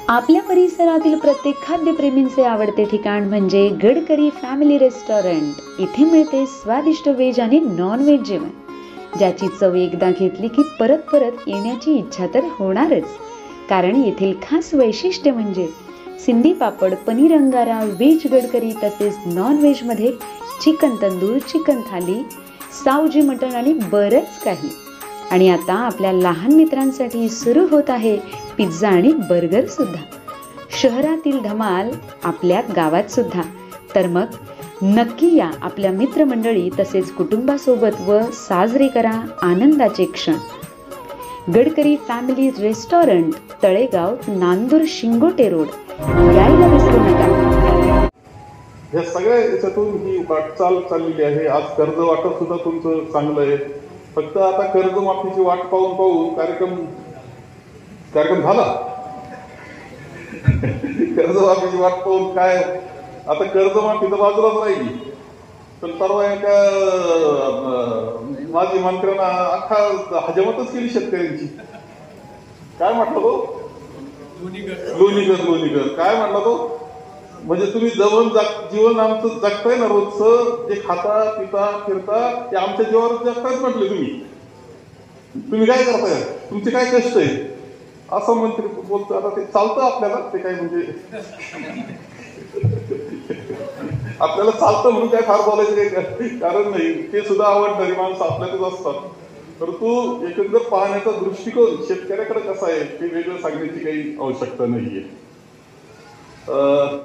आपल्या परिसरातील प्रत्येक खाद्यप्रेमींचे आवडते ठिकाण म्हणजे गडकरी फॅमिली रेस्टॉरंट। इथे मिळते स्वादिष्ट व्हेज आणि नॉन व्हेज जेवण, ज्याची चव एकदा घेतली की परत परत येण्याची इच्छा तर होणारच। कारण येथील खास वैशिष्ट्य म्हणजे सिंधी पापड, पनीर अंगारा, व्हेज गडकरी तसेच नॉन व्हेज मध्ये चिकन तंदूर, चिकन थाली, सावजी मटण आणि बरंच काही। आणि आता आपल्या लहान मित्रांसाठी सुरू होत आहे पिझ्झा आणि बर्गर सुद्धा। शहरातील धमाल आपल्या गावात सुद्धा। तर मग नक्की या आपल्या मित्रमंडळी तसेच कुटुंबासोबत व साजरे करा आनंदाचे क्षण। Gadkari family restaurant, Talegaon, Nandur, Shingote road, यायला विसरू नका। या सगळ्या याच्यातून ही वाटचाल चाललेली आहे। आज कर्ज वाटप सुद्धा तुमचं चांगलं आहे। फक्त आता कर्जमाफीची वाट पाहून कार्यक्रम झाला। कर्जमाफीची वाट पाहून काय आता कर्जमाफी तर बाजूलाच राहिली, पण परवा एका माजी मंत्र्यांना अख्खा हजामतच केली शेतकऱ्यांची। काय म्हटलं तो? लोणीकर काय म्हटला तो? म्हणजे तुम्ही जीवन आमचं जगताय ना, रोजचं जे खाता पिता फिरता ते आमच्या जीवावर जगतायच म्हटले। तुम्ही काय करताय? तुमचे काय कष्ट आहे? असं मंत्री बोलतो। आता ते चालतं आपल्याला, ते काय म्हणजे आपल्याला चालतं म्हणून काय फार बोलायचं काही कारण नाही। ते सुद्धा आवडणारी माणसं आपल्यातच असतात। परंतु एकंदर पाहण्याचा दृष्टिकोन शेतकऱ्याकडे कसा आहे ते वेगळं सांगण्याची काही आवश्यकता नाहीये।